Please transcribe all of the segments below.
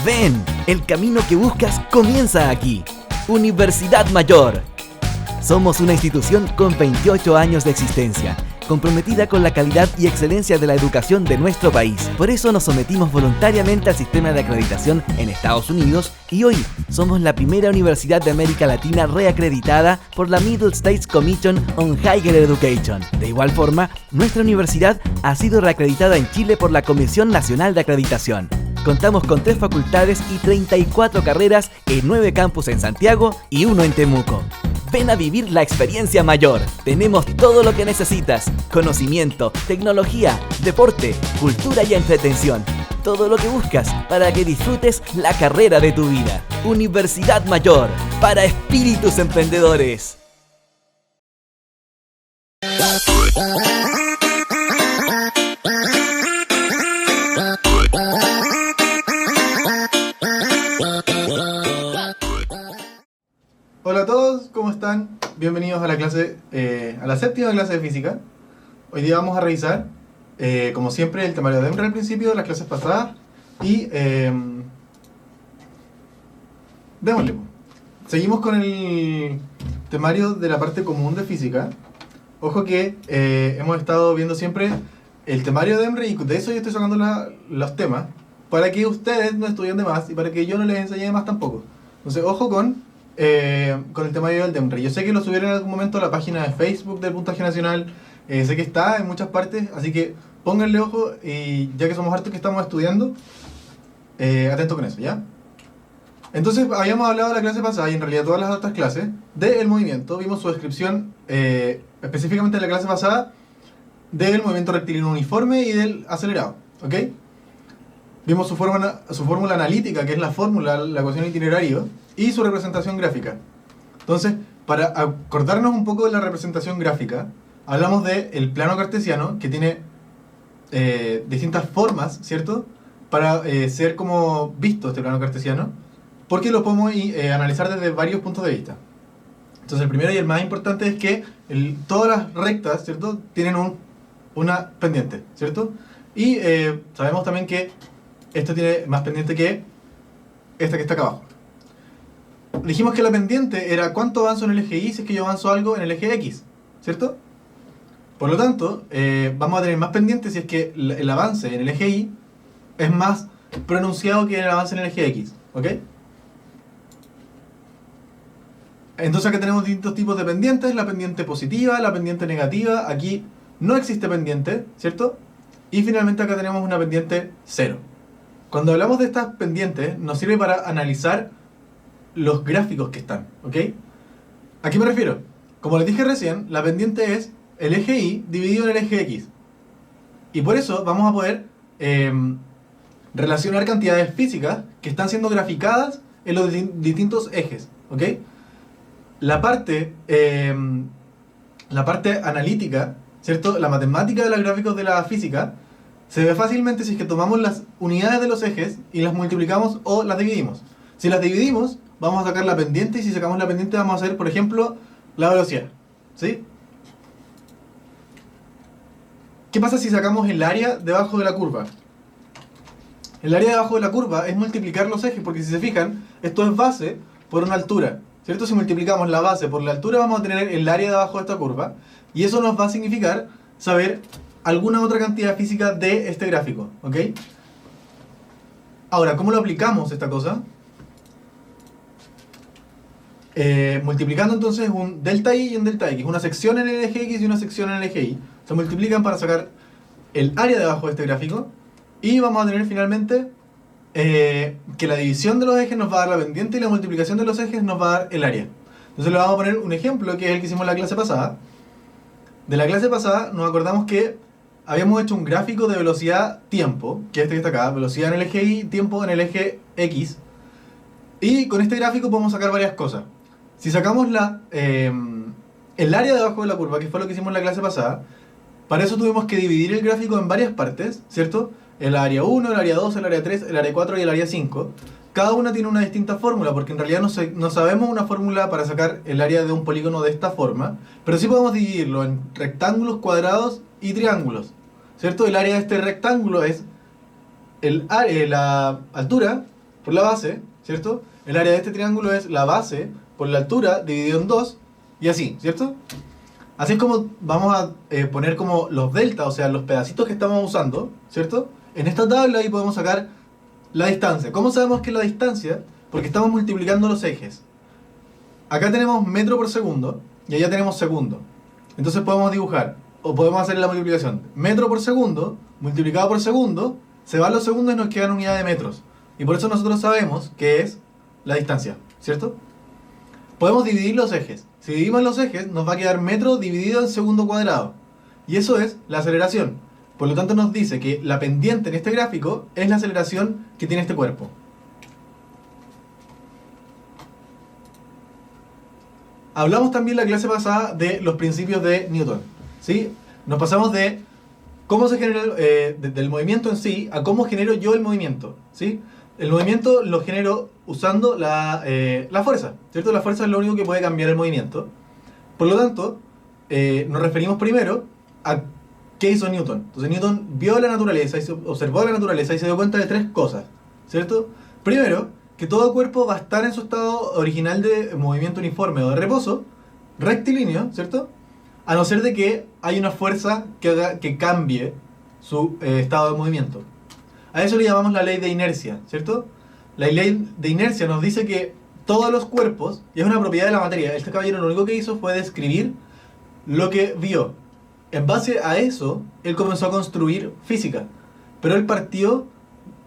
Ven, el camino que buscas comienza aquí. Universidad Mayor. Somos una institución con 28 años de existencia, comprometida con la calidad y excelencia de la educación de nuestro país. Por eso nos sometimos voluntariamente al sistema de acreditación en Estados Unidos y hoy somos la primera universidad de América Latina reacreditada por la Middle States Commission on Higher Education. De igual forma, nuestra universidad ha sido reacreditada en Chile por la Comisión Nacional de Acreditación. Contamos con 3 facultades y 34 carreras en 9 campus en Santiago y 1 en Temuco. Ven a vivir la experiencia mayor. Tenemos todo lo que necesitas: conocimiento, tecnología, deporte, cultura y entretención. Todo lo que buscas para que disfrutes la carrera de tu vida. Universidad Mayor, para espíritus emprendedores. Hola a todos, ¿cómo están? Bienvenidos a la clase, a la 7ª clase de física. Hoy día vamos a revisar, como siempre, el temario de Emre al principio de las clases pasadas y démosle. Seguimos con el temario de la parte común de física. Ojo que hemos estado viendo siempre el temario de Emre y de eso yo estoy sacando los temas para que ustedes no estudien de más y para que yo no les enseñe de más tampoco. Entonces, ojo con el temario del DEMRE. Yo sé que lo subieron en algún momento a la página de Facebook del Puntaje Nacional, sé que está en muchas partes, así que pónganle ojo y ya que somos hartos que estamos estudiando, atento con eso, ¿ya? Entonces, habíamos hablado de la clase pasada y en realidad todas las otras clases del movimiento. Vimos su descripción, específicamente en la clase pasada, del movimiento rectilíneo uniforme y del acelerado, ¿ok? Vimos su fórmula analítica, que es la fórmula, la ecuación itinerario, y su representación gráfica. Entonces, para acordarnos un poco de la representación gráfica, hablamos del plano cartesiano, que tiene distintas formas, ¿cierto? Para ser como visto este plano cartesiano, porque lo podemos analizar desde varios puntos de vista. Entonces, el primero y el más importante es que todas las rectas, ¿cierto?, tienen una pendiente, ¿cierto? Y sabemos también que esto tiene más pendiente que esta que está acá abajo. Dijimos que la pendiente era cuánto avanzo en el eje Y si es que yo avanzo algo en el eje X, ¿cierto? Por lo tanto, vamos a tener más pendiente si es que el avance en el eje Y es más pronunciado que el avance en el eje X, ¿ok? Entonces acá tenemos distintos tipos de pendientes: la pendiente positiva, la pendiente negativa. Aquí no existe pendiente, ¿cierto? Y finalmente acá tenemos una pendiente cero. Cuando hablamos de estas pendientes, nos sirve para analizar los gráficos que están, ¿ok? ¿A qué me refiero? Como les dije recién, la pendiente es el eje Y dividido en el eje X. Y por eso vamos a poder relacionar cantidades físicas que están siendo graficadas en los distintos ejes, ¿ok? La parte analítica, ¿cierto? La matemática de los gráficos de la física se ve fácilmente si es que tomamos las unidades de los ejes y las multiplicamos o las dividimos. Si las dividimos, vamos a sacar la pendiente, y si sacamos la pendiente vamos a hacer, por ejemplo, la velocidad, ¿sí? ¿Qué pasa si sacamos el área debajo de la curva? El área debajo de la curva es multiplicar los ejes, porque si se fijan, esto es base por una altura, ¿cierto? Si multiplicamos la base por la altura vamos a tener el área debajo de esta curva, y eso nos va a significar saber alguna otra cantidad física de este gráfico, ¿ok? Ahora, ¿cómo lo aplicamos esta cosa? Multiplicando entonces un delta Y y un delta X, una sección en el eje X y una sección en el eje Y. Se multiplican para sacar el área debajo de este gráfico, y vamos a tener finalmente que la división de los ejes nos va a dar la pendiente y la multiplicación de los ejes nos va a dar el área. Entonces le vamos a poner un ejemplo que es el que hicimos en la clase pasada. De la clase pasada nos acordamos que habíamos hecho un gráfico de velocidad-tiempo, que es este que está acá, velocidad en el eje Y, tiempo en el eje X, y con este gráfico podemos sacar varias cosas. Si sacamos el área debajo de la curva, que fue lo que hicimos en la clase pasada, para eso tuvimos que dividir el gráfico en varias partes, ¿cierto? El área 1, el área 2, el área 3, el área 4 y el área 5. Cada una tiene una distinta fórmula, porque en realidad no sabemos una fórmula para sacar el área de un polígono de esta forma, pero sí podemos dividirlo en rectángulos, cuadrados y triángulos, ¿cierto? El área de este rectángulo es la altura por la base, ¿cierto? El área de este triángulo es la base por la altura dividido en 2 y así, ¿cierto? Así es como vamos a poner como los deltas, o sea, los pedacitos que estamos usando, ¿cierto? En esta tabla ahí podemos sacar la distancia. ¿Cómo sabemos que es la distancia? Porque estamos multiplicando los ejes. Acá tenemos metro por segundo y allá tenemos segundo. Entonces podemos dibujar, o podemos hacer la multiplicación. Metro por segundo, multiplicado por segundo, se van los segundos y nos quedan unidad de metros. Y por eso nosotros sabemos que es la distancia, ¿cierto? Podemos dividir los ejes. Si dividimos los ejes, nos va a quedar metro dividido en segundo cuadrado. Y eso es la aceleración. Por lo tanto nos dice que la pendiente en este gráfico es la aceleración que tiene este cuerpo. Hablamos también la clase pasada de los principios de Newton, ¿sí? Nos pasamos de cómo se genera del movimiento en sí a cómo genero yo el movimiento, ¿sí? El movimiento lo genero usando la fuerza, ¿cierto? La fuerza es lo único que puede cambiar el movimiento. Por lo tanto, nos referimos primero a qué hizo Newton. Entonces Newton vio la naturaleza, observó la naturaleza y se dio cuenta de tres cosas, ¿cierto? Primero, que todo cuerpo va a estar en su estado original de movimiento uniforme o de reposo, rectilíneo, ¿cierto? A no ser de que haya una fuerza que cambie su estado de movimiento. A eso le llamamos la ley de inercia, ¿cierto? La ley de inercia nos dice que todos los cuerpos, y es una propiedad de la materia, este caballero lo único que hizo fue describir lo que vio. En base a eso, él comenzó a construir física, pero él partió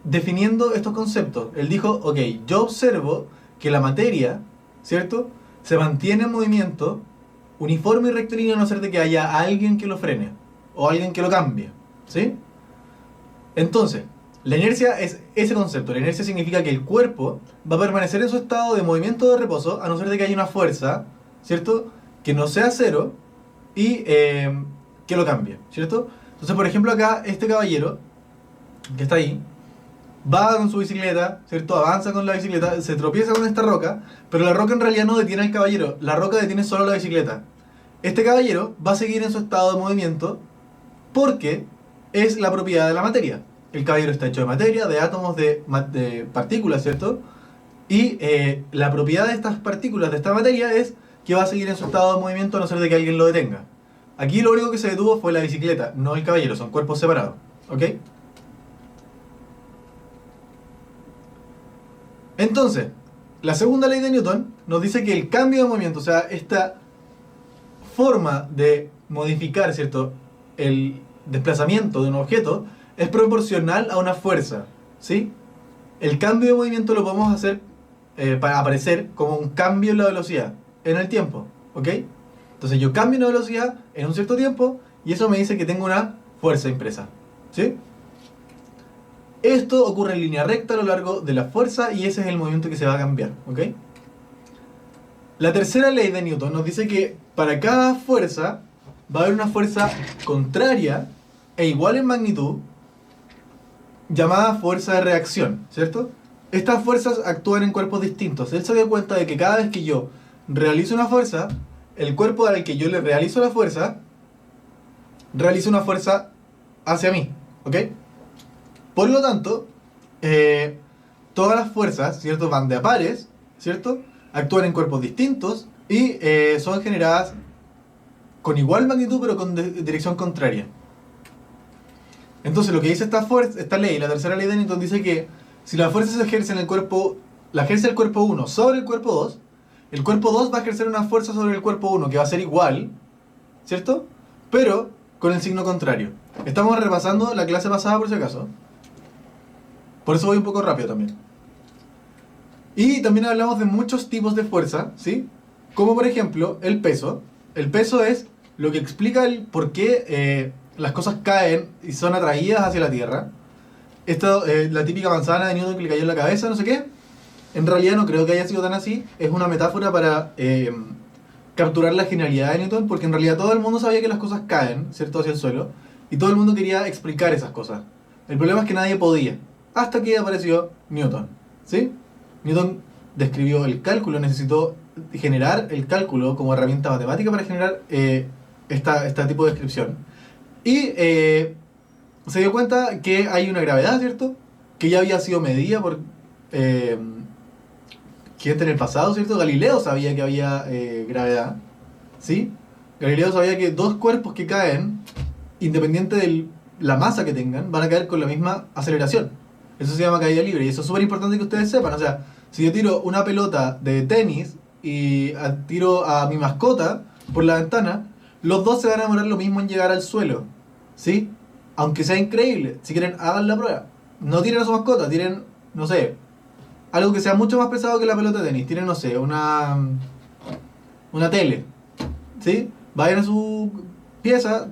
definiendo estos conceptos. Él dijo, ok, yo observo que la materia, ¿cierto?, se mantiene en movimiento uniforme y rectilíneo a no ser de que haya alguien que lo frene o alguien que lo cambie, ¿sí? Entonces, la inercia es ese concepto. La inercia significa que el cuerpo va a permanecer en su estado de movimiento de reposo a no ser de que haya una fuerza, ¿cierto?, que no sea cero y que lo cambie, ¿cierto? Entonces, por ejemplo, acá este caballero que está ahí va con su bicicleta, ¿cierto? Avanza con la bicicleta, se tropieza con esta roca, pero la roca en realidad no detiene al caballero, la roca detiene solo la bicicleta. Este caballero va a seguir en su estado de movimiento porque es la propiedad de la materia. El caballero está hecho de materia, de átomos, de partículas, ¿cierto? Y la propiedad de estas partículas, de esta materia, es que va a seguir en su estado de movimiento a no ser de que alguien lo detenga. Aquí lo único que se detuvo fue la bicicleta, no el caballero, son cuerpos separados, ¿ok? Entonces, la segunda ley de Newton nos dice que el cambio de movimiento, o sea, esta forma de modificar, ¿cierto?, el desplazamiento de un objeto es proporcional a una fuerza, ¿sí? El cambio de movimiento lo podemos hacer para aparecer como un cambio en la velocidad en el tiempo, ¿ok? Entonces yo cambio una velocidad en un cierto tiempo y eso me dice que tengo una fuerza impresa, ¿sí? Esto ocurre en línea recta a lo largo de la fuerza y ese es el movimiento que se va a cambiar, ¿ok? La tercera ley de Newton nos dice que para cada fuerza va a haber una fuerza contraria e igual en magnitud llamada fuerza de reacción, ¿cierto? Estas fuerzas actúan en cuerpos distintos. Él se dio cuenta de que cada vez que yo realizo una fuerza, el cuerpo al que yo le realizo la fuerza realiza una fuerza hacia mí, ¿ok? Por lo tanto, todas las fuerzas, ¿cierto?, van de a pares, ¿cierto?, actúan en cuerpos distintos y son generadas con igual magnitud pero con dirección contraria. Entonces lo que dice esta ley, la tercera ley de Newton, dice que si la fuerza se ejerce en el cuerpo, la ejerce el cuerpo 1 sobre el cuerpo 2, el cuerpo 2 va a ejercer una fuerza sobre el cuerpo 1 que va a ser igual, ¿cierto?, pero con el signo contrario. Estamos repasando la clase pasada por si acaso. Por eso voy un poco rápido también. Y también hablamos de muchos tipos de fuerza, ¿sí? Como por ejemplo el peso. El peso es lo que explica el por qué las cosas caen y son atraídas hacia la Tierra. Esto, la típica manzana de Newton que le cayó en la cabeza, no sé qué. En realidad no creo que haya sido tan así. Es una metáfora para capturar la genialidad de Newton, porque en realidad todo el mundo sabía que las cosas caen, ¿cierto?, hacia el suelo. Y todo el mundo quería explicar esas cosas. El problema es que nadie podía. Hasta que apareció Newton, ¿sí? Newton describió el cálculo, necesitó generar el cálculo como herramienta matemática para generar este tipo de descripción. Y se dio cuenta que hay una gravedad, ¿cierto?, que ya había sido medida por gente en el pasado, ¿cierto? Galileo sabía que había gravedad, ¿sí? Galileo sabía que dos cuerpos que caen, independiente de la masa que tengan, van a caer con la misma aceleración. Eso se llama caída libre y eso es súper importante que ustedes sepan. O sea, si yo tiro una pelota de tenis y tiro a mi mascota por la ventana, los dos se van a demorar lo mismo en llegar al suelo, ¿sí? Aunque sea increíble, si quieren hagan la prueba. No tiren a su mascota, tiren, no sé, algo que sea mucho más pesado que la pelota de tenis. Tiren, no sé, una tele, ¿sí? Vayan a su pieza,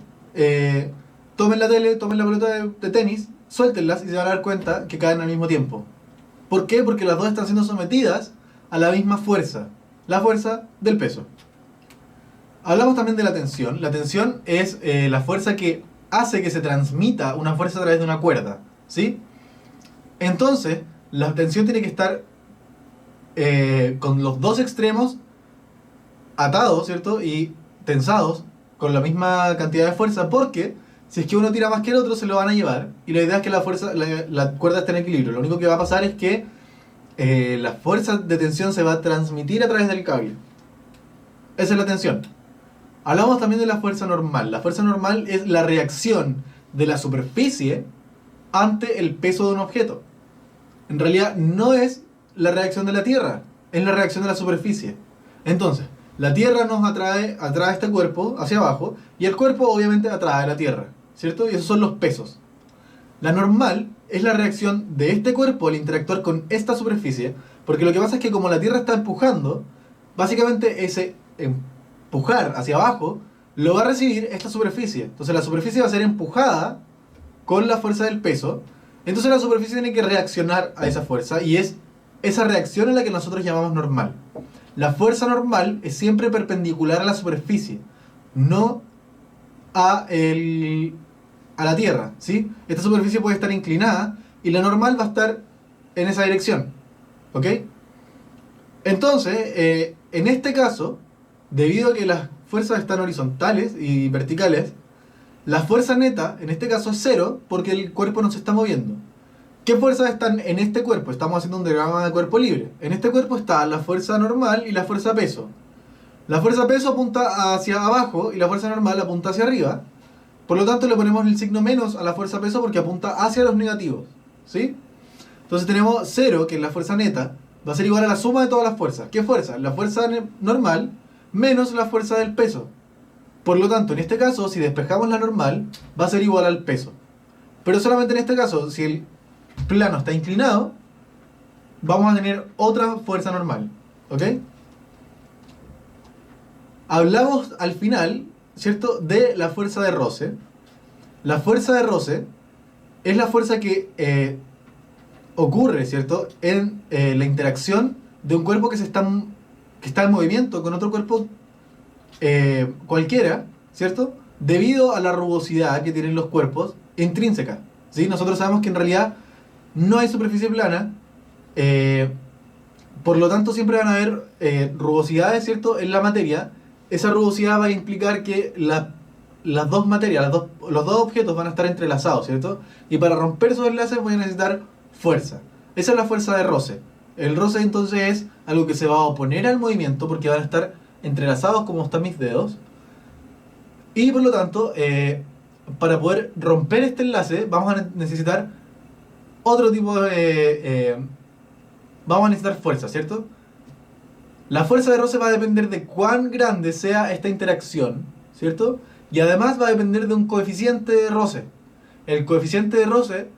tomen la tele, tomen la pelota de tenis, suéltenlas y se van a dar cuenta que caen al mismo tiempo. ¿Por qué? Porque las dos están siendo sometidas a la misma fuerza, la fuerza del peso. Hablamos también de la tensión. La tensión es la fuerza que hace que se transmita una fuerza a través de una cuerda, ¿sí? Entonces, la tensión tiene que estar con los dos extremos atados, ¿cierto? Y tensados con la misma cantidad de fuerza, porque si es que uno tira más que el otro se lo van a llevar y la idea es que la cuerda esté en equilibrio. Lo único que va a pasar es que la fuerza de tensión se va a transmitir a través del cable. Esa es la tensión. Hablamos también de la fuerza normal. La fuerza normal es la reacción de la superficie ante el peso de un objeto. En realidad no es la reacción de la Tierra, es la reacción de la superficie. Entonces, la Tierra nos atrae este cuerpo hacia abajo y el cuerpo obviamente atrae a la Tierra, ¿cierto? Y esos son los pesos. La normal es la reacción de este cuerpo al interactuar con esta superficie, porque lo que pasa es que como la Tierra está empujando, básicamente ese empujar hacia abajo lo va a recibir esta superficie. Entonces la superficie va a ser empujada con la fuerza del peso. Entonces la superficie tiene que reaccionar a esa fuerza y es esa reacción a la que nosotros llamamos normal. La fuerza normal es siempre perpendicular a la superficie, no a la Tierra, ¿sí? Esta superficie puede estar inclinada y la normal va a estar en esa dirección, ¿ok? Entonces, en este caso, debido a que las fuerzas están horizontales y verticales, la fuerza neta, en este caso, es cero porque el cuerpo no se está moviendo. ¿Qué fuerzas están en este cuerpo? Estamos haciendo un diagrama de cuerpo libre. En este cuerpo está la fuerza normal y la fuerza peso. La fuerza peso apunta hacia abajo y la fuerza normal apunta hacia arriba. Por lo tanto, le ponemos el signo menos a la fuerza peso porque apunta hacia los negativos, ¿sí? Entonces tenemos 0, que es la fuerza neta, va a ser igual a la suma de todas las fuerzas. ¿Qué fuerza? La fuerza normal menos la fuerza del peso. Por lo tanto, en este caso, si despejamos la normal, va a ser igual al peso. Pero solamente en este caso, si el plano está inclinado, vamos a tener otra fuerza normal, ¿ok? Hablamos al final, ¿cierto?, de la fuerza de roce. La fuerza de roce es la fuerza que ocurre, ¿cierto?, en la interacción de un cuerpo que está en movimiento con otro cuerpo cualquiera, ¿cierto?, debido a la rugosidad que tienen los cuerpos intrínseca, ¿sí? Nosotros sabemos que en realidad no hay superficie plana, por lo tanto siempre van a haber rugosidades, ¿cierto?, en la materia. Esa rugosidad va a implicar que las dos materias, los dos objetos van a estar entrelazados, ¿cierto? Y para romper esos enlaces voy a necesitar fuerza. Esa es la fuerza de roce. El roce entonces es algo que se va a oponer al movimiento porque van a estar entrelazados como están mis dedos. Y por lo tanto, para poder romper este enlace vamos a necesitar otro tipo de... vamos a necesitar fuerza, ¿cierto? La fuerza de roce va a depender de cuán grande sea esta interacción, ¿cierto? Y además va a depender de un coeficiente de roce. El coeficiente de roce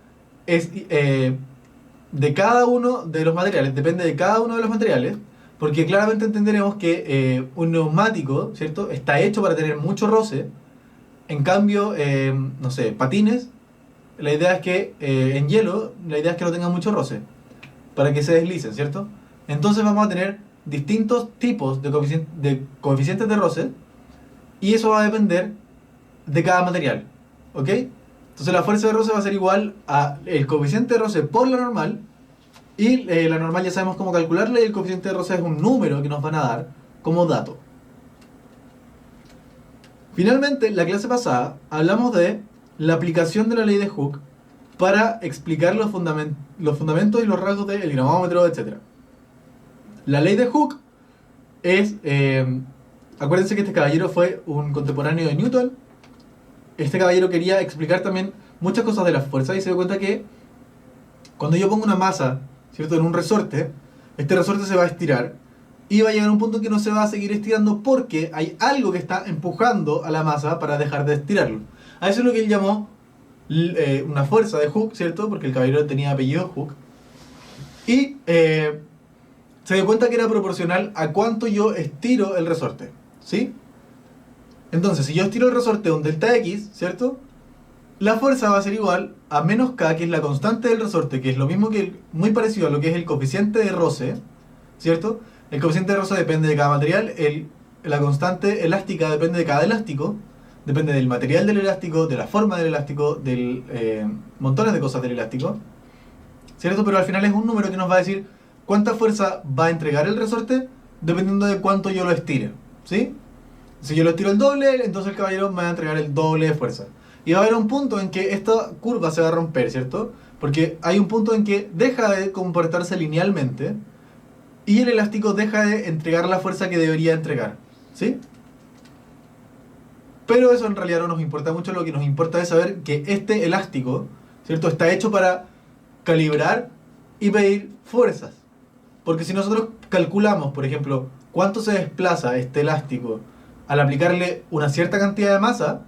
es de cada uno de los materiales, depende de cada uno de los materiales, porque claramente entenderemos que un neumático, ¿cierto?, está hecho para tener mucho roce. En cambio, no sé, patines, la idea es que en hielo, la idea es que no tengan mucho roce, para que se deslicen, ¿cierto? Entonces vamos a tener distintos tipos de coeficientes de roce y eso va a depender de cada material, ¿ok? Entonces la fuerza de roce va a ser igual a el coeficiente de roce por la normal y la normal ya sabemos cómo calcularla y el coeficiente de roce es un número que nos van a dar como dato. Finalmente, la clase pasada hablamos de la aplicación de la ley de Hooke para explicar los fundamentos y los rasgos del gramómetro, etc. La ley de Hooke es... acuérdense que este caballero fue un contemporáneo de Newton. Este caballero quería explicar también muchas cosas de las fuerzas y se dio cuenta que cuando yo pongo una masa, ¿cierto?, en un resorte, este resorte se va a estirar y va a llegar a un punto en que no se va a seguir estirando porque hay algo que está empujando a la masa para dejar de estirarlo. A eso es lo que él llamó una fuerza de Hooke, ¿cierto? Porque el caballero tenía apellido Hooke. Y se dio cuenta que era proporcional a cuánto yo estiro el resorte, ¿sí? Entonces, si yo estiro el resorte un delta X, ¿cierto?, la fuerza va a ser igual a menos K, que es la constante del resorte, que es lo mismo que, muy parecido a lo que es el coeficiente de roce, ¿cierto? El coeficiente de roce depende de cada material, la constante elástica depende de cada elástico, depende del material del elástico, de la forma del elástico, del montones de cosas del elástico, ¿cierto? Pero al final es un número que nos va a decir cuánta fuerza va a entregar el resorte dependiendo de cuánto yo lo estire, ¿sí? Si yo lo estiro el doble, entonces el caballero me va a entregar el doble de fuerza. Y va a haber un punto en que esta curva se va a romper, ¿cierto? Porque hay un punto en que deja de comportarse linealmente y el elástico deja de entregar la fuerza que debería entregar, ¿sí? Pero eso en realidad no nos importa mucho, lo que nos importa es saber que este elástico, ¿cierto?, está hecho para calibrar y medir fuerzas. Porque si nosotros calculamos, por ejemplo, cuánto se desplaza este elástico al aplicarle una cierta cantidad de masa,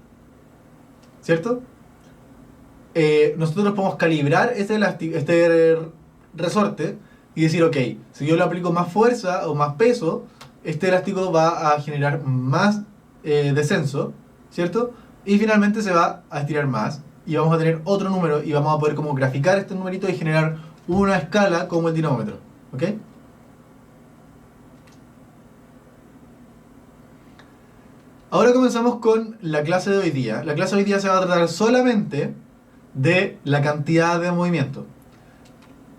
¿cierto? Nosotros podemos calibrar ese elástico, este resorte y decir, ok, si yo le aplico más fuerza o más peso, este elástico va a generar más descenso, ¿cierto? Y finalmente se va a estirar más y vamos a tener otro número y vamos a poder como graficar este numerito y generar una escala como el dinamómetro, ¿ok? Ahora comenzamos con la clase de hoy día. La clase de hoy día se va a tratar solamente de la cantidad de movimiento.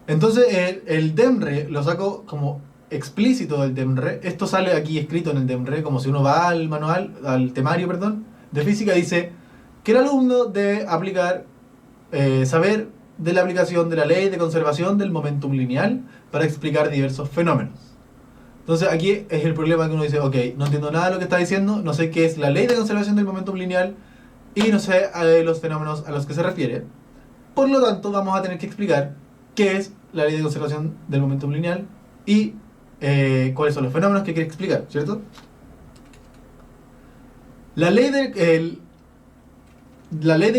Entonces el DEMRE lo saco como explícito del DEMRE. Esto sale aquí escrito en el DEMRE, como si uno va al manual, al temario, perdón, de física, dice que el alumno debe aplicar, saber de la aplicación de la ley de conservación del momentum lineal para explicar diversos fenómenos. Entonces aquí es el problema que uno dice, ok, no entiendo nada de lo que está diciendo, no sé qué es la ley de conservación del momentum lineal y no sé los fenómenos a los que se refiere. Por lo tanto, vamos a tener que explicar qué es la ley de conservación del momentum lineal y cuáles son los fenómenos que quiere explicar, ¿cierto? La ley de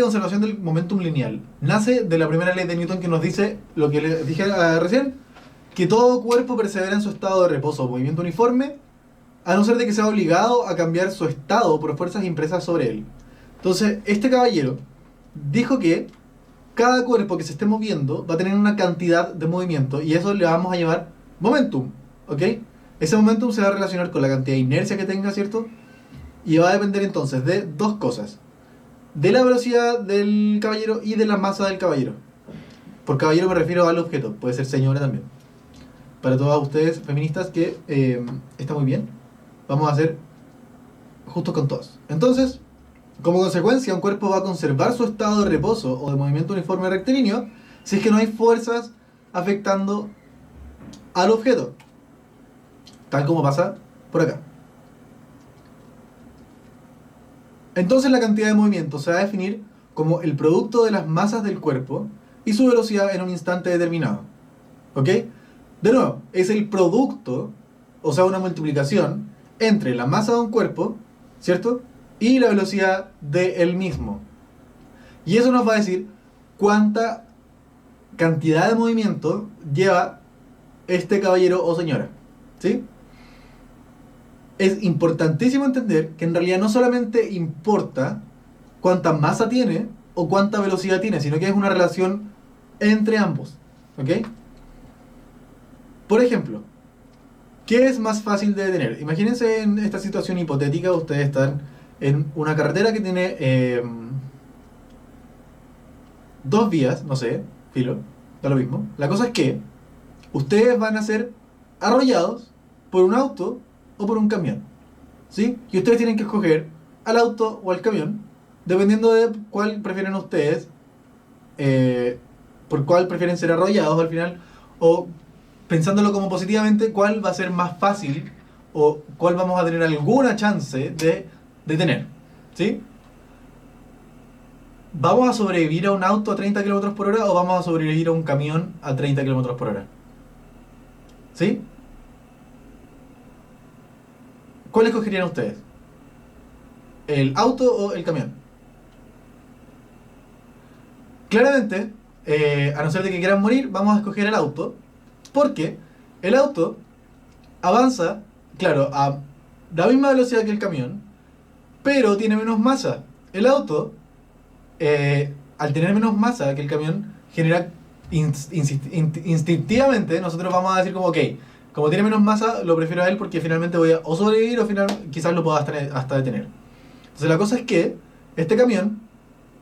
conservación del momentum lineal nace de la primera ley de Newton que nos dice lo que les dije recién, que todo cuerpo persevera en su estado de reposo o movimiento uniforme, a no ser de que sea obligado a cambiar su estado por fuerzas impresas sobre él. Entonces, este caballero dijo que cada cuerpo que se esté moviendo va a tener una cantidad de movimiento y eso le vamos a llamar momentum, ¿ok? Ese momentum se va a relacionar con la cantidad de inercia que tenga, ¿cierto? Y va a depender entonces de dos cosas: de la velocidad del caballero y de la masa del caballero. Por caballero me refiero al objeto, puede ser señora también. Para todas ustedes feministas que está muy bien, vamos a hacer justos con todos. Entonces, como consecuencia, un cuerpo va a conservar su estado de reposo o de movimiento uniforme rectilíneo si es que no hay fuerzas afectando al objeto, tal como pasa por acá. Entonces la cantidad de movimiento se va a definir como el producto de las masas del cuerpo y su velocidad en un instante determinado, ¿ok? De nuevo, es el producto, o sea, una multiplicación entre la masa de un cuerpo, ¿cierto?, y la velocidad de él mismo. Y eso nos va a decir cuánta cantidad de movimiento lleva este caballero o señora, ¿sí? Es importantísimo entender que en realidad no solamente importa cuánta masa tiene o cuánta velocidad tiene, sino que es una relación entre ambos, ¿ok? Por ejemplo, ¿qué es más fácil de detener? Imagínense en esta situación hipotética, ustedes están en una carretera que tiene dos vías, no sé, filo, da lo mismo. La cosa es que ustedes van a ser arrollados por un auto o por un camión, ¿sí? Y ustedes tienen que escoger al auto o al camión, dependiendo de cuál prefieren ustedes por cuál prefieren ser arrollados al final, o pensándolo como positivamente, cuál va a ser más fácil o cuál vamos a tener alguna chance de detener, ¿sí? ¿Vamos a sobrevivir a un auto a 30 km por hora o vamos a sobrevivir a un camión a 30 km por hora? ¿Sí? ¿Cuál escogerían ustedes? ¿El auto o el camión? Claramente, a no ser de que quieran morir, vamos a escoger el auto, porque el auto avanza, claro, a la misma velocidad que el camión, pero tiene menos masa. El auto, al tener menos masa que el camión, genera instintivamente, nosotros vamos a decir como, ok, como tiene menos masa, lo prefiero a él porque finalmente voy a o sobrevivir o quizás lo pueda hasta detener. Entonces la cosa es que este camión,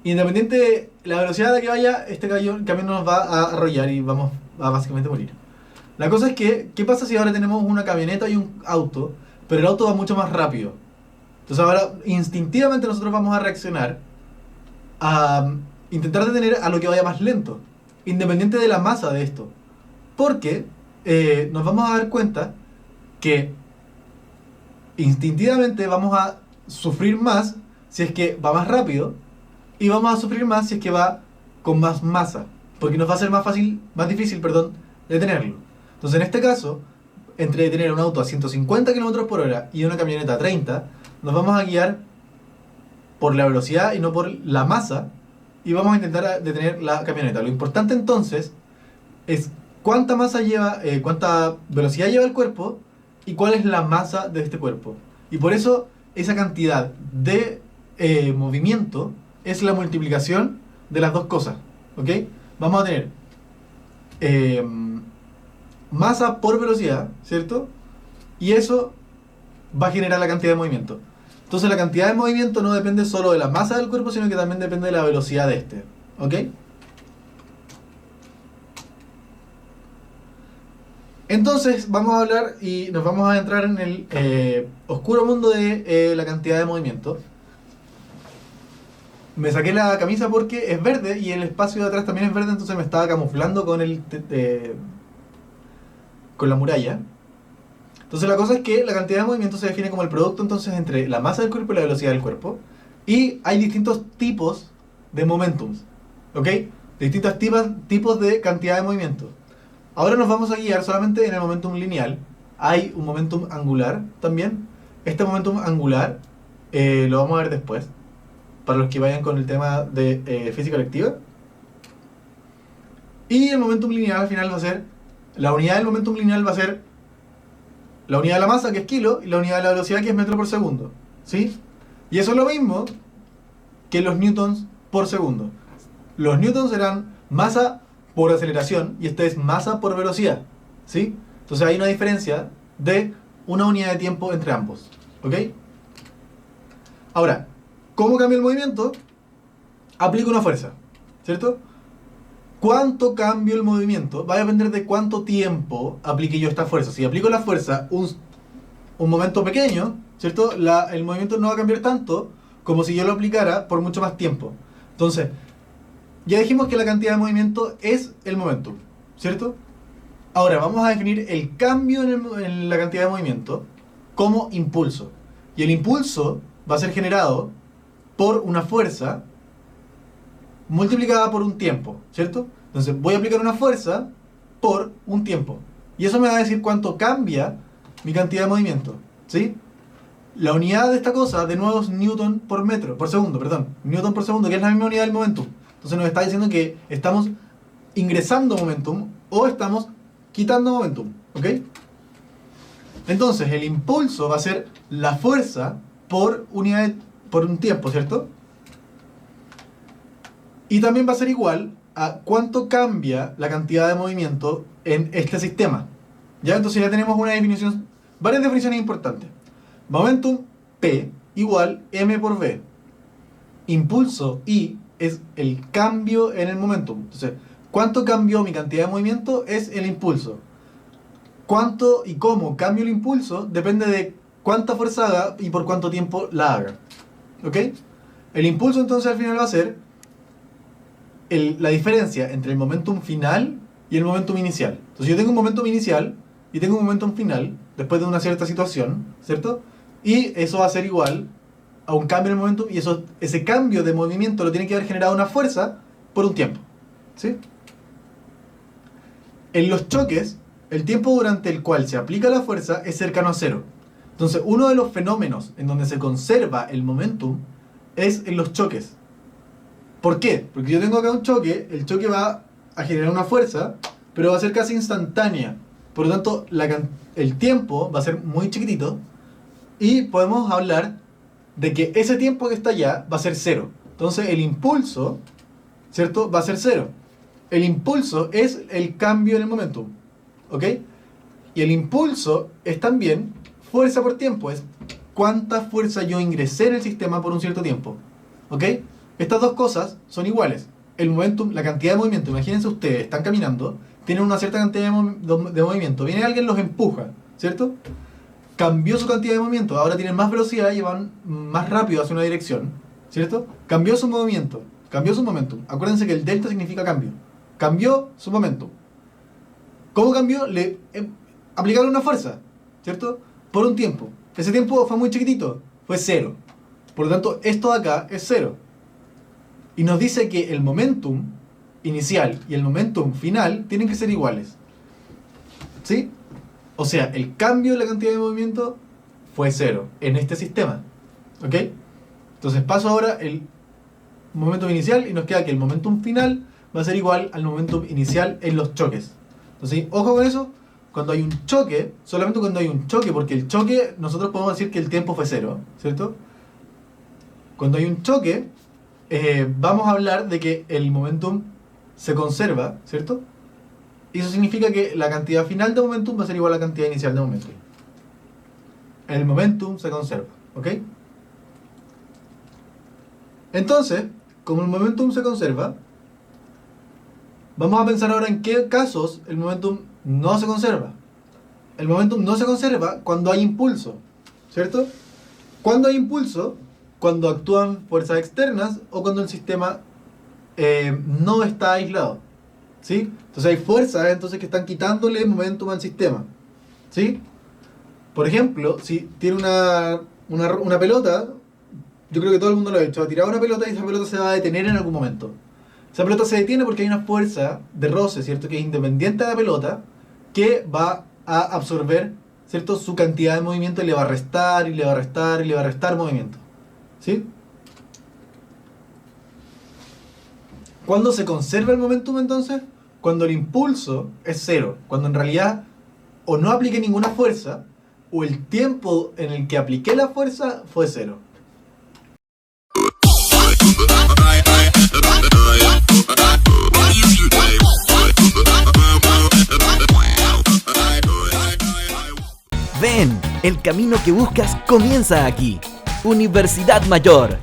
independiente de la velocidad a la que vaya, este camión nos va a arrollar y vamos a básicamente morir. La cosa es que, ¿qué pasa si ahora tenemos una camioneta y un auto, pero el auto va mucho más rápido? Entonces ahora instintivamente nosotros vamos a reaccionar a intentar detener a lo que vaya más lento, independiente de la masa de esto. Porque nos vamos a dar cuenta que instintivamente vamos a sufrir más si es que va más rápido y vamos a sufrir más si es que va con más masa, porque nos va a ser más difícil, detenerlo. Entonces en este caso, entre detener un auto a 150 km por hora y una camioneta a 30, nos vamos a guiar por la velocidad y no por la masa, y vamos a intentar detener la camioneta. Lo importante entonces es cuánta masa lleva, cuánta velocidad lleva el cuerpo y cuál es la masa de este cuerpo. Y por eso esa cantidad de movimiento es la multiplicación de las dos cosas, ¿ok? Vamos a tener masa por velocidad, ¿cierto? Y eso va a generar la cantidad de movimiento. Entonces la cantidad de movimiento no depende solo de la masa del cuerpo, sino que también depende de la velocidad de este, ¿ok? Entonces vamos a hablar y nos vamos a entrar en el oscuro mundo de la cantidad de movimiento. Me saqué la camisa porque es verde y el espacio de atrás también es verde, entonces me estaba camuflando con con la muralla. Entonces la cosa es que la cantidad de movimiento se define como el producto entonces entre la masa del cuerpo y la velocidad del cuerpo. Y hay distintos tipos de momentums, ¿ok? Distintos tipos de cantidad de movimiento. Ahora nos vamos a guiar solamente en el momentum lineal. Hay un momentum angular también. Este momentum angular lo vamos a ver después, para los que vayan con el tema de física electiva. Y el momentum lineal al final va a ser, la unidad del momentum lineal va a ser la unidad de la masa, que es kilo, y la unidad de la velocidad, que es metro por segundo, ¿sí? Y eso es lo mismo que los newtons por segundo. Los newtons serán masa por aceleración, y este es masa por velocidad, ¿sí? Entonces hay una diferencia de una unidad de tiempo entre ambos, ¿ok? Ahora, ¿cómo cambia el movimiento? Aplico una fuerza, ¿cierto? ¿Cuánto cambio el movimiento? Va a depender de cuánto tiempo aplique yo esta fuerza. Si aplico la fuerza un momento pequeño, ¿cierto? El movimiento no va a cambiar tanto como si yo lo aplicara por mucho más tiempo. Entonces, ya dijimos que la cantidad de movimiento es el momentum, ¿cierto? Ahora, vamos a definir el cambio en la cantidad de movimiento como impulso. Y el impulso va a ser generado por una fuerza multiplicada por un tiempo, ¿cierto? Entonces voy a aplicar una fuerza por un tiempo. Y eso me va a decir cuánto cambia mi cantidad de movimiento, ¿sí? La unidad de esta cosa, de nuevo, es newton por segundo, newton por segundo, que es la misma unidad del momentum. Entonces nos está diciendo que estamos ingresando momentum o estamos quitando momentum, ¿ok? Entonces el impulso va a ser la fuerza por por un tiempo, ¿cierto? Y también va a ser igual a cuánto cambia la cantidad de movimiento en este sistema. ¿Ya? Entonces ya tenemos varias definiciones importantes. Momentum P igual M por V. Impulso I es el cambio en el momentum. Entonces, ¿cuánto cambió mi cantidad de movimiento? Es el impulso. ¿Cuánto y cómo cambio el impulso? Depende de cuánta fuerza haga y por cuánto tiempo la haga. ¿Ok? El impulso entonces al final va a ser la diferencia entre el momentum final y el momentum inicial. Entonces yo tengo un momentum inicial y tengo un momentum final después de una cierta situación, ¿cierto? Y eso va a ser igual a un cambio en el momentum, y ese cambio de movimiento lo tiene que haber generado una fuerza por un tiempo, ¿sí? En los choques, el tiempo durante el cual se aplica la fuerza es cercano a cero. Entonces, uno de los fenómenos en donde se conserva el momentum es en los choques. ¿Por qué? Porque yo tengo acá un choque, el choque va a generar una fuerza, pero va a ser casi instantánea. Por lo tanto, el tiempo va a ser muy chiquitito, y podemos hablar de que ese tiempo que está allá va a ser cero. Entonces, el impulso, ¿cierto?, va a ser cero. El impulso es el cambio en el momentum, ¿ok? Y el impulso es también fuerza por tiempo, es cuánta fuerza yo ingresé en el sistema por un cierto tiempo, ¿ok? Estas dos cosas son iguales. El momentum, la cantidad de movimiento, imagínense ustedes, están caminando, tienen una cierta cantidad de movimiento, viene alguien, los empuja, ¿cierto? Cambió su cantidad de movimiento, ahora tienen más velocidad y van más rápido hacia una dirección, ¿cierto? Cambió su movimiento, cambió su momentum. Acuérdense que el delta significa cambio. Cambió su momentum. ¿Cómo cambió? Le aplicaron una fuerza, ¿cierto? Por un tiempo. Ese tiempo fue muy chiquitito, fue cero. Por lo tanto, esto de acá es cero. Y nos dice que el momentum inicial y el momentum final tienen que ser iguales, ¿sí? O sea, el cambio en la cantidad de movimiento fue cero en este sistema, ¿ok? Entonces paso ahora el momentum inicial y nos queda que el momentum final va a ser igual al momentum inicial en los choques. Entonces, ojo con eso, cuando hay un choque, solamente cuando hay un choque, porque el choque, nosotros podemos decir que el tiempo fue cero, ¿cierto? Cuando hay un choque, vamos a hablar de que el momentum se conserva, ¿cierto? Y eso significa que la cantidad final de momentum va a ser igual a la cantidad inicial de momentum. El momentum se conserva, ¿ok? Entonces, como el momentum se conserva, vamos a pensar ahora en qué casos el momentum no se conserva. El momentum no se conserva cuando hay impulso, ¿cierto? Cuando hay impulso, cuando actúan fuerzas externas o cuando el sistema no está aislado, ¿sí? Entonces hay fuerzas que están quitándole momentum al sistema, ¿sí? Por ejemplo, si tiene una pelota, yo creo que todo el mundo lo ha hecho, ha tirado una pelota y esa pelota se va a detener en algún momento. Esa pelota se detiene porque hay una fuerza de roce, ¿cierto?, que es independiente de la pelota, que va a absorber, ¿cierto?, su cantidad de movimiento y le va a restar, y le va a restar, y le va a restar movimiento, ¿sí? ¿Cuándo se conserva el momentum entonces? Cuando el impulso es cero, cuando en realidad o no apliqué ninguna fuerza, o el tiempo en el que apliqué la fuerza fue cero. Ven, el camino que buscas comienza aquí. Universidad Mayor.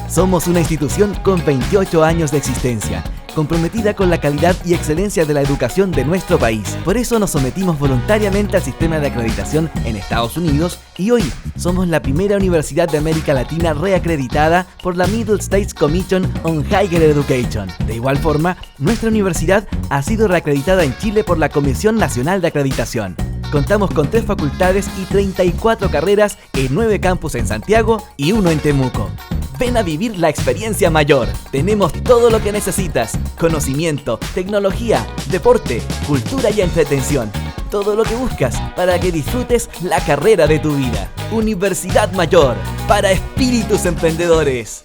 Somos una institución con 28 años de existencia, comprometida con la calidad y excelencia de la educación de nuestro país. Por eso nos sometimos voluntariamente al sistema de acreditación en Estados Unidos y hoy somos la primera universidad de América Latina reacreditada por la Middle States Commission on Higher Education. De igual forma, nuestra universidad ha sido reacreditada en Chile por la Comisión Nacional de Acreditación. Contamos con 3 facultades y 34 carreras en 9 campus en Santiago y 1 en Temuco. Ven a vivir la experiencia mayor. Tenemos todo lo que necesitas: conocimiento, tecnología, deporte, cultura y entretención. Todo lo que buscas para que disfrutes la carrera de tu vida. Universidad Mayor, para espíritus emprendedores.